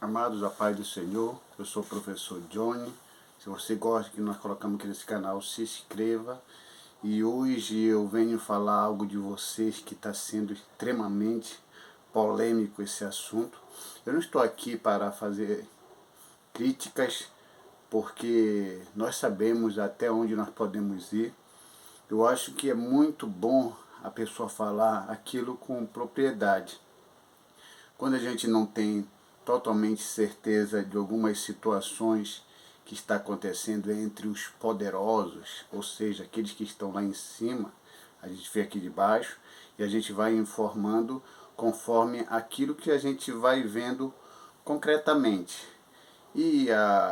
Amados, a paz do Senhor, eu sou o professor Johnny. Se você gosta que nós colocamos aqui nesse canal, se inscreva. E hoje eu venho falar algo de vocês que está sendo extremamente polêmico esse assunto. Eu não estou aqui para fazer críticas, porque nós sabemos até onde nós podemos ir. Eu acho que é muito bom a pessoa falar aquilo com propriedade. Quando a gente não tem totalmente certeza de algumas situações que está acontecendo entre os poderosos, ou seja, aqueles que estão lá em cima, a gente vê aqui de baixo e a gente vai informando conforme aquilo que a gente vai vendo concretamente. E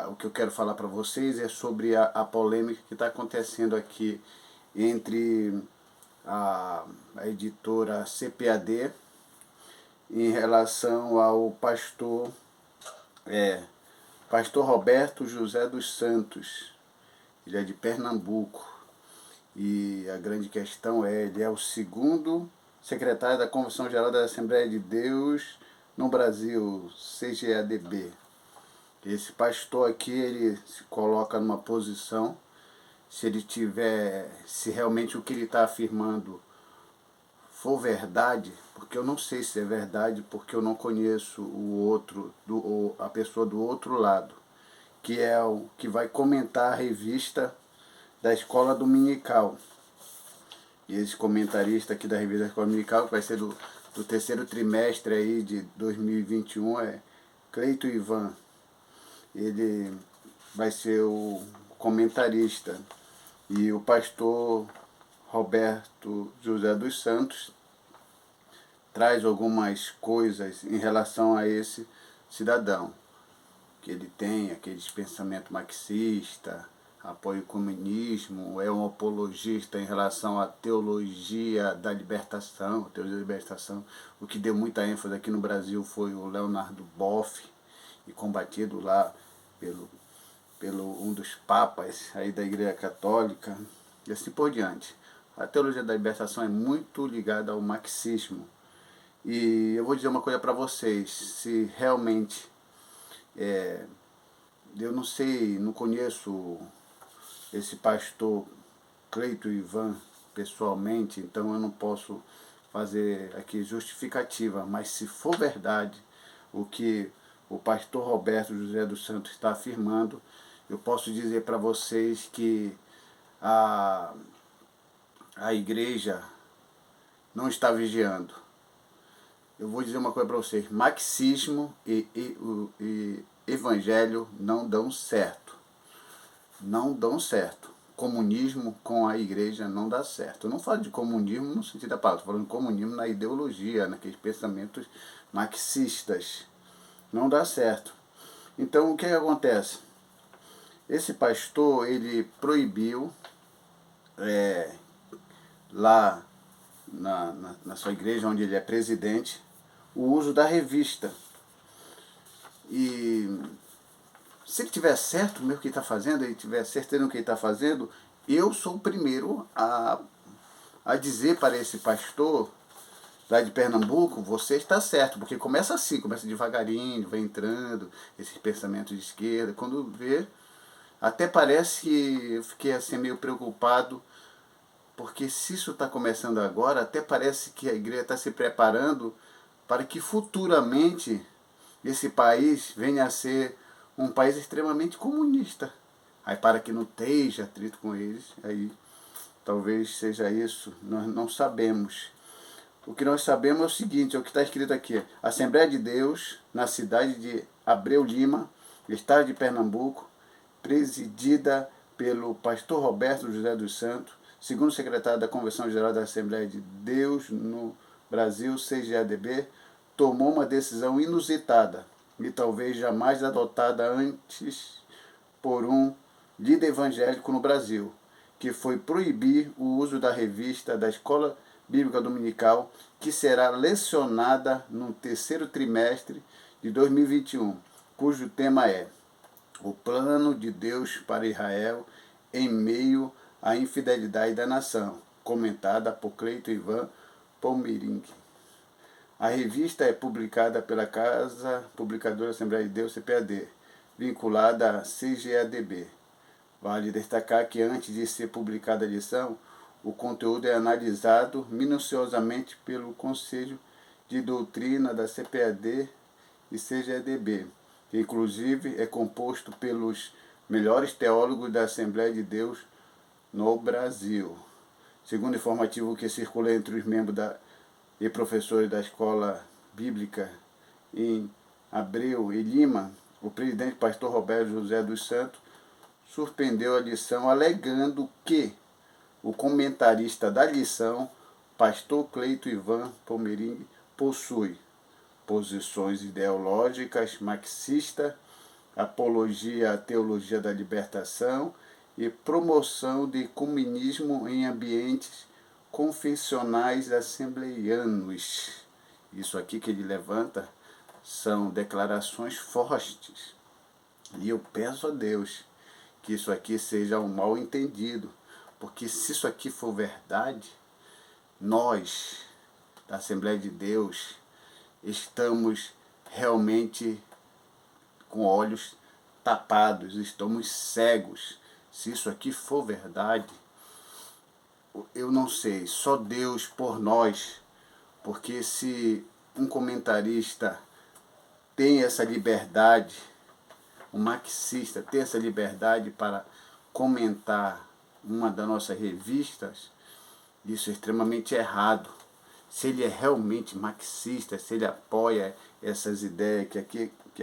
o que eu quero falar para vocês é sobre a polêmica que está acontecendo aqui entre a editora CPAD em relação ao pastor Roberto José dos Santos. Ele é de Pernambuco e a grande questão ele é o segundo secretário da Convenção Geral da Assembleia de Deus no Brasil, CGADB. Esse pastor aqui, ele se coloca numa posição, se realmente o que ele está afirmando for verdade, porque eu não sei se é verdade, porque eu não conheço a pessoa do outro lado, que é o que vai comentar a revista da Escola Dominical. E esse comentarista aqui da revista da Escola Dominical, que vai ser do terceiro trimestre aí de 2021, é Cleito Ivan. Ele vai ser o comentarista. E o pastor Roberto José dos Santos traz algumas coisas em relação a esse cidadão, que ele tem aqueles pensamentos marxista, apoia o comunismo, é um apologista em relação à teologia da libertação, o que deu muita ênfase aqui no Brasil foi o Leonardo Boff, e combatido lá pelo um dos papas aí da Igreja Católica, e assim por diante. A teologia da libertação é muito ligada ao marxismo. E eu vou dizer uma coisa para vocês, se realmente, eu não sei, não conheço esse pastor Cleito Ivan pessoalmente, então eu não posso fazer aqui justificativa, mas se for verdade o que o pastor Roberto José dos Santos está afirmando, eu posso dizer para vocês que a igreja não está vigiando. Eu vou dizer uma coisa para vocês, marxismo e evangelho não dão certo. Não dão certo. Comunismo com a igreja não dá certo. Eu não falo de comunismo no sentido da palavra, estou falando de comunismo na ideologia, naqueles pensamentos marxistas. Não dá certo. Então o que acontece? Esse pastor, ele proibiu lá na sua igreja, onde ele é presidente, o uso da revista. E se ele tiver certo no que ele está fazendo, ele tiver certeza no que ele está fazendo, eu sou o primeiro a dizer para esse pastor lá de Pernambuco, você está certo, porque começa assim, começa devagarinho, vai entrando, esses pensamentos de esquerda, quando vê, até parece que eu fiquei assim meio preocupado, porque se isso está começando agora, até parece que a igreja está se preparando para que futuramente esse país venha a ser um país extremamente comunista. Aí para que não esteja atrito com eles, aí talvez seja isso, nós não sabemos. O que nós sabemos é o seguinte, é o que está escrito aqui. Assembleia de Deus, na cidade de Abreu Lima, estado de Pernambuco, presidida pelo pastor Roberto José dos Santos, segundo secretário da Convenção Geral da Assembleia de Deus no Brasil, CGADB, tomou uma decisão inusitada e talvez jamais adotada antes por um líder evangélico no Brasil, que foi proibir o uso da revista da Escola Bíblica Dominical, que será lecionada no terceiro trimestre de 2021, cujo tema é o plano de Deus para Israel em meio à infidelidade da nação, comentada por Cleito Ivan Palmeirinho. A revista é publicada pela Casa Publicadora Assembleia de Deus, CPAD, vinculada à CGADB. Vale destacar que antes de ser publicada a edição, o conteúdo é analisado minuciosamente pelo Conselho de Doutrina da CPAD e CGADB, que inclusive é composto pelos melhores teólogos da Assembleia de Deus no Brasil. Segundo o informativo que circula entre os membros e professores da Escola Bíblica em Abreu e Lima, o presidente pastor Roberto José dos Santos suspendeu a lição alegando que o comentarista da lição, pastor Cleito Ivan Pomerini, possui posições ideológicas marxistas, apologia à teologia da libertação e promoção de comunismo em ambientes confessionais assembleianos. Isso aqui que ele levanta são declarações fortes. E eu peço a Deus que isso aqui seja um mal entendido, porque se isso aqui for verdade, nós, da Assembleia de Deus, estamos realmente com olhos tapados, estamos cegos. Se isso aqui for verdade, eu não sei, só Deus por nós, porque se um comentarista tem essa liberdade, um marxista tem essa liberdade para comentar uma das nossas revistas, isso é extremamente errado. Se ele é realmente marxista, se ele apoia essas ideias que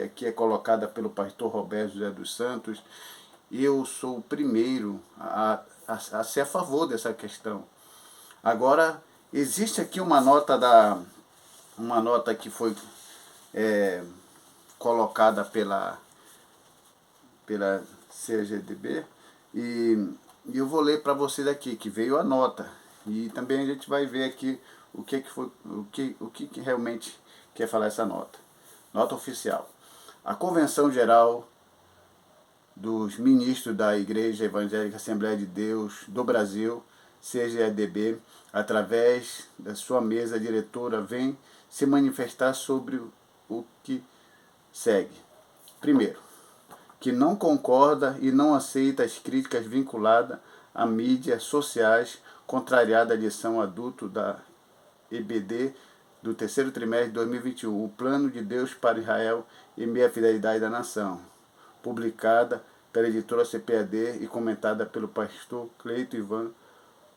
aqui é colocada pelo pastor Roberto José dos Santos, eu sou o primeiro a ser a favor dessa questão. Agora, existe aqui uma nota que foi colocada pela CGDB, e eu vou ler para vocês aqui, que veio a nota. E também a gente vai ver aqui o que realmente quer falar essa nota. Nota oficial. A Convenção Geral dos Ministros da Igreja Evangélica Assembleia de Deus do Brasil, CGADB, através da sua mesa diretora, vem se manifestar sobre o que segue. Primeiro, que não concorda e não aceita as críticas vinculadas a mídias sociais, contrariada a lição adulto da EBD do terceiro trimestre de 2021, o Plano de Deus para Israel e meia fidelidade da nação, publicada pela editora CPAD e comentada pelo pastor Cleito Ivan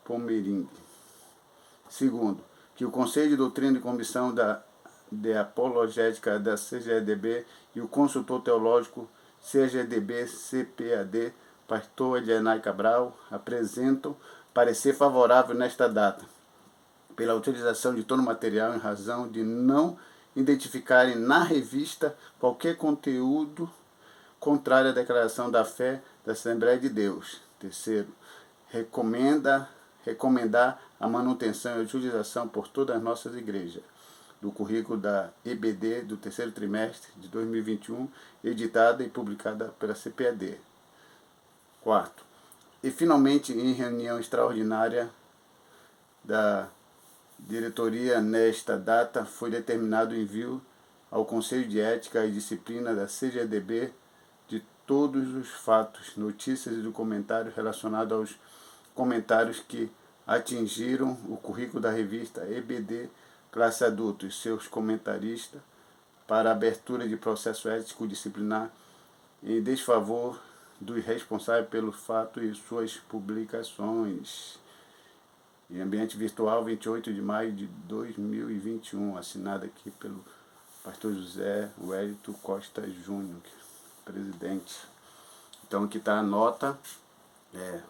Pomerini. Segundo, que o Conselho de Doutrina e Comissão de Apologética da CGADB e o consultor teológico CGDB-CPAD, pastor Elianai Cabral, apresentam parecer favorável nesta data, pela utilização de todo o material em razão de não identificarem na revista qualquer conteúdo contrário à declaração da fé da Assembleia de Deus. Terceiro, recomendar a manutenção e utilização por todas as nossas igrejas do currículo da EBD do terceiro trimestre de 2021, editada e publicada pela CPAD. Quarto, e finalmente, em reunião extraordinária da diretoria nesta data, foi determinado o envio ao Conselho de Ética e Disciplina da CGADB de todos os fatos, notícias e documentários relacionados aos comentários que atingiram o currículo da revista EBD Classe Adulto e seus comentaristas para abertura de processo ético disciplinar em desfavor dos responsáveis pelo fato e suas publicações. Em ambiente virtual, 28 de maio de 2021, assinado aqui pelo pastor José Wellington Costa Júnior, presidente. Então aqui está a nota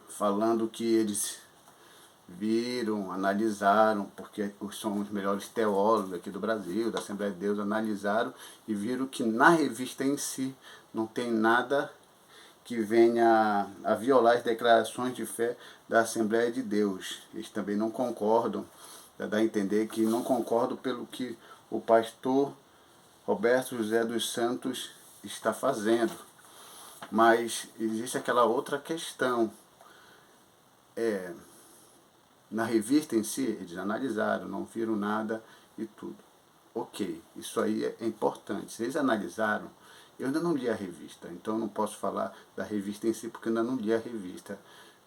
falando que eles viram, analisaram, porque são os melhores teólogos aqui do Brasil, da Assembleia de Deus, analisaram e viram que na revista em si não tem nada que venha a violar as declarações de fé da Assembleia de Deus. Eles também não concordam, dá a entender que não concordam pelo que o pastor Roberto José dos Santos está fazendo. Mas existe aquela outra questão. Na revista em si, eles analisaram, não viram nada e tudo. ok, isso aí é importante. Se eles analisaram, eu ainda não li a revista, então eu não posso falar da revista em si, porque eu ainda não li a revista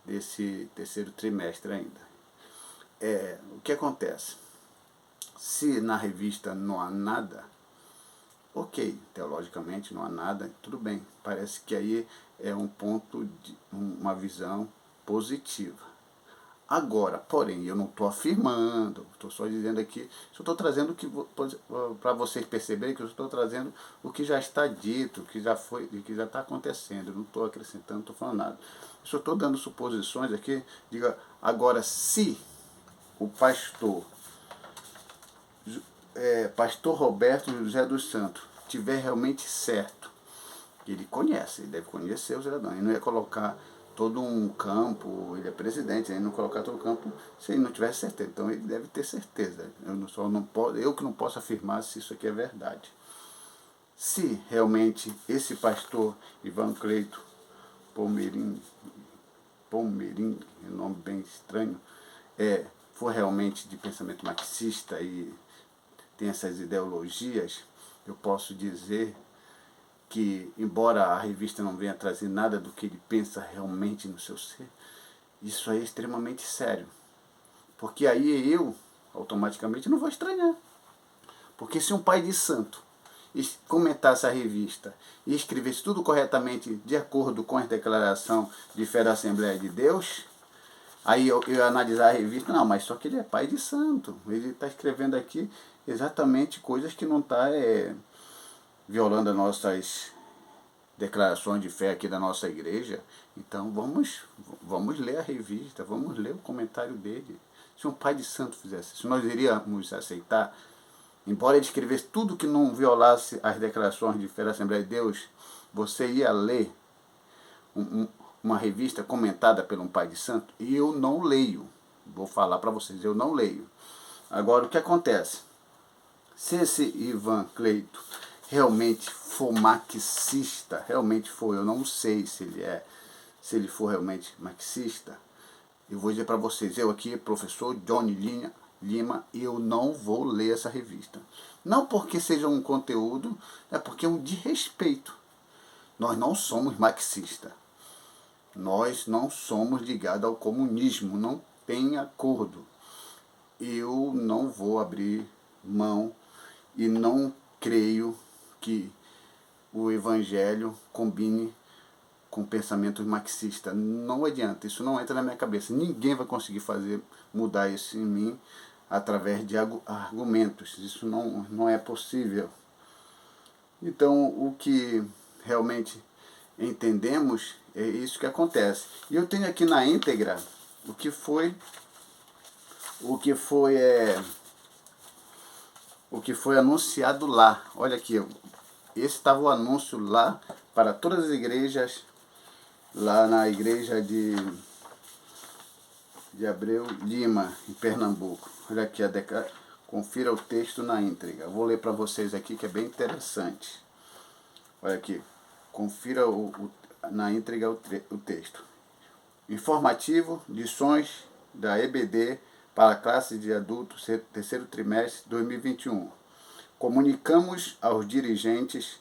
desse terceiro trimestre ainda. O que acontece? Se na revista não há nada, ok, teologicamente não há nada, tudo bem. Parece que aí é um ponto, uma visão positiva. Agora, porém, eu não estou afirmando, estou só dizendo aqui, só estou trazendo para vocês perceberem que eu estou trazendo o que já está dito, o que já foi, o que já está acontecendo. Eu não estou acrescentando, não estou falando nada. Eu só estou dando suposições aqui. Diga, agora, se o pastor Roberto José dos Santos tiver realmente certo, ele conhece, ele deve conhecer o cidadão, ele não ia colocar todo um campo, ele é presidente, ele não colocar todo o campo se ele não tivesse certeza. Então ele deve ter certeza. Eu que não posso afirmar se isso aqui é verdade. Se realmente esse pastor Ivan Cleito Palmeirim, um nome bem estranho, for realmente de pensamento marxista e tem essas ideologias, eu posso dizer que, embora a revista não venha trazer nada do que ele pensa realmente no seu ser, isso aí é extremamente sério. Porque aí eu, automaticamente, não vou estranhar. Porque se um pai de santo comentasse a revista e escrevesse tudo corretamente de acordo com a declaração de fé da Assembleia de Deus, aí eu ia analisar a revista, não, mas só que ele é pai de santo. Ele está escrevendo aqui exatamente coisas que não está violando as nossas declarações de fé aqui da nossa igreja. Então vamos ler a revista, vamos ler o comentário dele. Se um pai de santo fizesse isso, nós iríamos aceitar, embora ele escrevesse tudo que não violasse as declarações de fé da Assembleia de Deus, você ia ler uma revista comentada por um pai de santo? E eu não leio. Vou falar para vocês, eu não leio. Agora, o que acontece? Se esse Ivan Cleito realmente for marxista, realmente for, eu não sei se ele for realmente marxista, eu vou dizer para vocês, eu aqui, professor Johnny Lima, eu não vou ler essa revista. Não porque seja um conteúdo, é porque é um desrespeito. Nós não somos marxistas. Nós não somos ligados ao comunismo, não tem acordo. Eu não vou abrir mão e não creio que o evangelho combine com pensamentos marxistas. Não adianta, isso não entra na minha cabeça. Ninguém vai conseguir mudar isso em mim através de argumentos. Isso não é possível. Então, o que realmente entendemos é isso que acontece. E eu tenho aqui na íntegra o que foi anunciado lá. Olha aqui, esse estava o anúncio lá para todas as igrejas, lá na igreja de Abreu Lima, em Pernambuco. Olha aqui, confira o texto na íntegra. Vou ler para vocês aqui que é bem interessante. Olha aqui, confira na íntegra o texto. Informativo, lições da EBD para a classe de adultos, terceiro trimestre 2021. Comunicamos aos dirigentes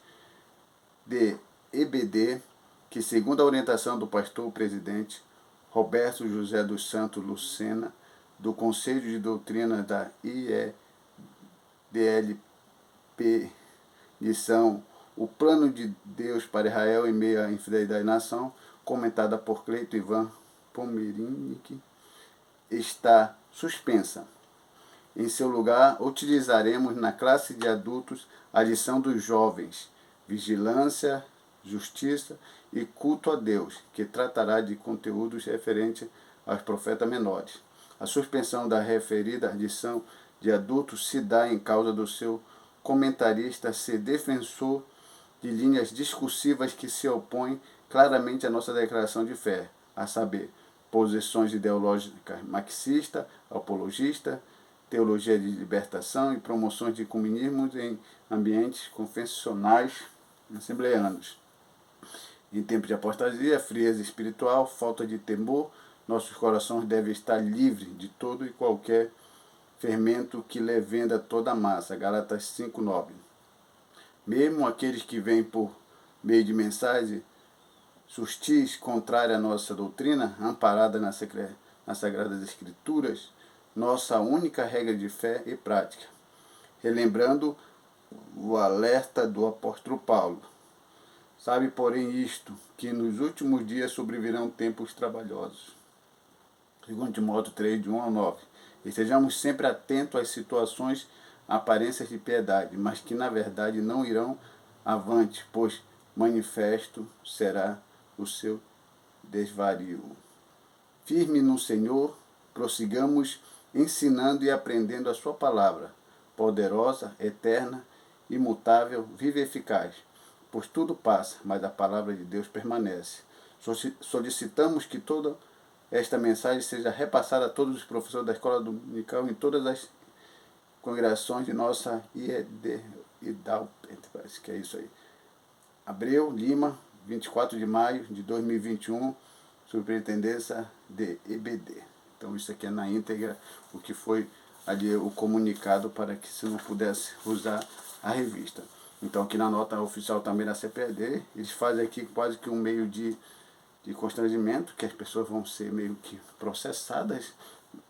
de EBD que, segundo a orientação do pastor presidente Roberto José dos Santos Lucena, do Conselho de Doutrina da IEDLP, lição O Plano de Deus para Israel em meio à infidelidade da nação, comentada por Cleito Ivan Palmeirim, está suspensa. Em seu lugar, utilizaremos na classe de adultos a lição dos jovens, vigilância, justiça e culto a Deus, que tratará de conteúdos referentes aos profetas menores. A suspensão da referida lição de adultos se dá em causa do seu comentarista ser defensor de linhas discursivas que se opõem claramente à nossa declaração de fé, a saber, posições ideológicas marxista, apologista, teologia de libertação e promoções de comunismo em ambientes confessionais assembleanos. Em tempo de apostasia, frieza espiritual, falta de temor, nossos corações devem estar livres de todo e qualquer fermento que levenda toda a massa. Gálatas 5:9. Mesmo aqueles que vêm por meio de mensagem sustis, contrária à nossa doutrina, amparada nas Sagradas Escrituras, nossa única regra de fé e prática. Relembrando o alerta do apóstolo Paulo. Sabe, porém, isto, que nos últimos dias sobrevirão tempos trabalhosos. 2 Timóteo 3, de 1 a 9. E sejamos sempre atentos às situações, aparências de piedade, mas que na verdade não irão avante, pois manifesto será o seu desvario. Firme no Senhor, prossigamos ensinando e aprendendo a sua palavra, poderosa, eterna, imutável, viva e eficaz. Pois tudo passa, mas a palavra de Deus permanece. Solicitamos que toda esta mensagem seja repassada a todos os professores da escola dominical em todas as congregações de nossa IEDAL, parece que é isso aí. Abreu, Lima, 24 de maio de 2021, Superintendência de EBD. Então isso aqui é na íntegra o que foi ali o comunicado para que se não pudesse usar a revista. Então aqui na nota oficial também da CPD, eles fazem aqui quase que um meio de constrangimento, que as pessoas vão ser meio que processadas,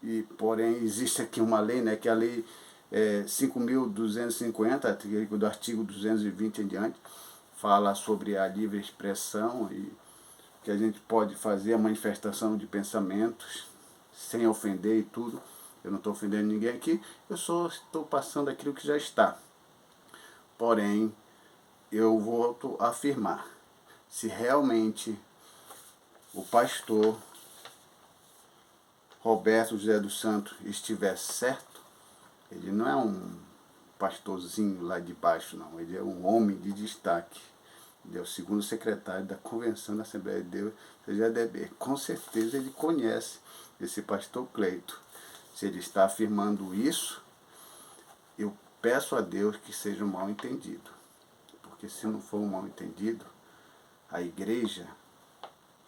e porém existe aqui uma lei, né, que é a lei 5.250, do artigo 220 em diante, fala sobre a livre expressão e que a gente pode fazer a manifestação de pensamentos sem ofender e tudo. Eu não estou ofendendo ninguém aqui, eu só estou passando aquilo que já está. Porém, eu volto a afirmar, se realmente o pastor Roberto José dos Santos estiver certo, ele não é um pastorzinho lá de baixo, não. Ele é um homem de destaque. Ele é o segundo secretário da Convenção da Assembleia de Deus, CGDB. Com certeza ele conhece esse pastor Cleito. Se ele está afirmando isso, eu peço a Deus que seja um mal entendido. Porque se não for um mal entendido, a igreja,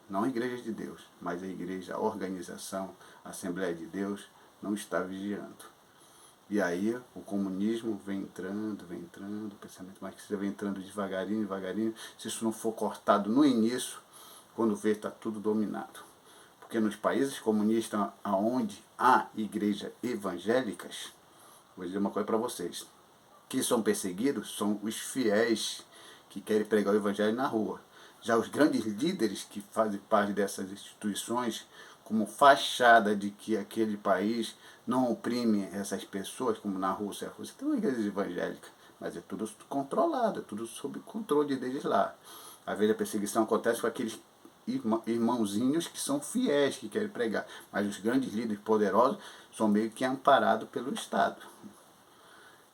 não a igreja de Deus, mas a igreja, a organização, a Assembleia de Deus, não está vigiando. E aí o comunismo vem entrando, o pensamento marxista vem entrando devagarinho. Se isso não for cortado no início, quando vê, está tudo dominado. Porque nos países comunistas, onde há igrejas evangélicas, vou dizer uma coisa para vocês, que são perseguidos são os fiéis que querem pregar o evangelho na rua. Já os grandes líderes que fazem parte dessas instituições, como fachada de que aquele país não oprime essas pessoas, como na Rússia. A Rússia tem uma igreja evangélica, mas é tudo controlado, é tudo sob controle deles lá. Às vezes a perseguição acontece com aqueles irmãozinhos que são fiéis, que querem pregar, mas os grandes líderes poderosos são meio que amparados pelo Estado.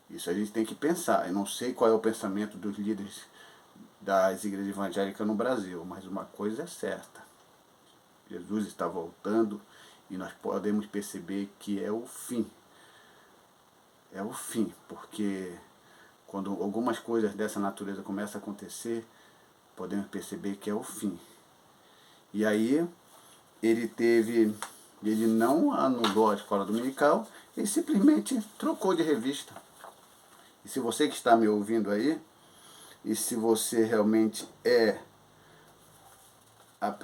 Isso a gente tem que pensar. Eu não sei qual é o pensamento dos líderes das igrejas evangélicas no Brasil, mas uma coisa é certa. Jesus está voltando e nós podemos perceber que é o fim. É o fim, porque quando algumas coisas dessa natureza começam a acontecer, podemos perceber que é o fim. E aí ele não anulou a escola dominical, ele simplesmente trocou de revista. E se você que está me ouvindo aí, e se você realmente é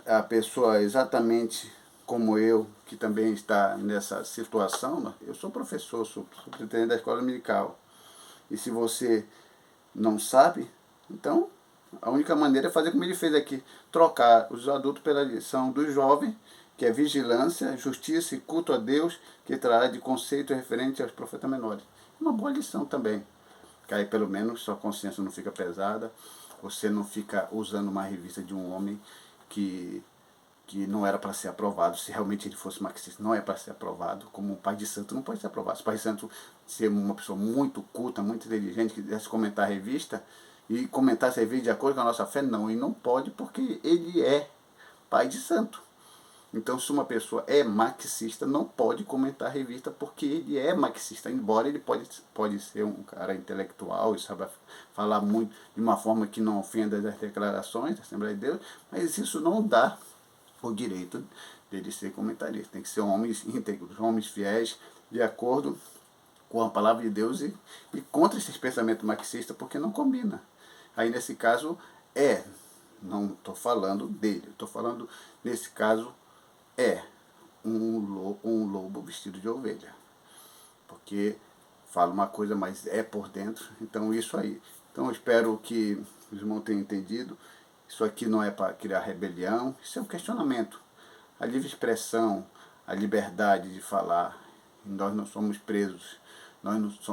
a pessoa exatamente como eu, que também está nessa situação, eu sou professor, sou superintendente da escola dominical. E se você não sabe, então a única maneira é fazer como ele fez aqui, trocar os adultos pela lição dos jovens, que é vigilância, justiça e culto a Deus, que trará de conceito referente aos profetas menores. Uma boa lição também, que aí pelo menos sua consciência não fica pesada, você não fica usando uma revista de um homem que não era para ser aprovado, se realmente ele fosse marxista, não é para ser aprovado, como um pai de santo não pode ser aprovado. Se o pai de santo ser uma pessoa muito culta, muito inteligente, que quisesse comentar a revista, e comentar essa revista de acordo com a nossa fé, não, ele não pode, porque ele é pai de santo. Então, se uma pessoa é marxista, não pode comentar a revista, porque ele é marxista, embora ele pode ser um cara intelectual e sabe falar muito de uma forma que não ofenda as declarações da Assembleia de Deus, mas isso não dá o direito dele ser comentarista. Tem que ser homens íntegros, homens fiéis, de acordo com a palavra de Deus e contra esses pensamentos marxistas, porque não combina. Aí nesse caso não estou falando dele, estou falando, nesse caso, um lobo vestido de ovelha. Porque fala uma coisa, mas é por dentro, então isso aí. Então eu espero que os irmãos tenham entendido. Isso aqui não é para criar rebelião, isso é um questionamento. A livre expressão, a liberdade de falar, nós não somos presos,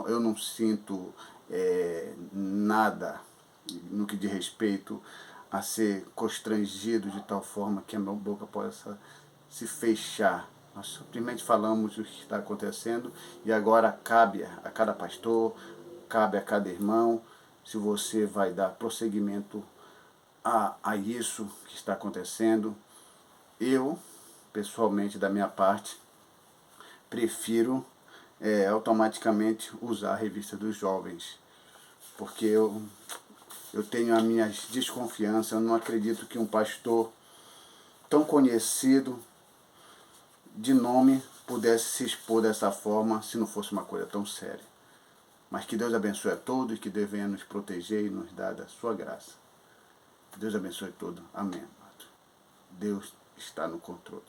eu não sinto nada no que diz respeito a ser constrangido de tal forma que a minha boca possa se fechar. Nós simplesmente falamos o que está acontecendo e agora cabe a cada pastor, cabe a cada irmão, se você vai dar prosseguimento a isso que está acontecendo. Eu, pessoalmente, da minha parte, prefiro automaticamente usar a revista dos jovens, porque eu tenho as minhas desconfianças, eu não acredito que um pastor tão conhecido de nome pudesse se expor dessa forma se não fosse uma coisa tão séria. Mas que Deus abençoe a todos, que Deus venha nos proteger e nos dar da sua graça. Que Deus abençoe a todos. Amém. Deus está no controle.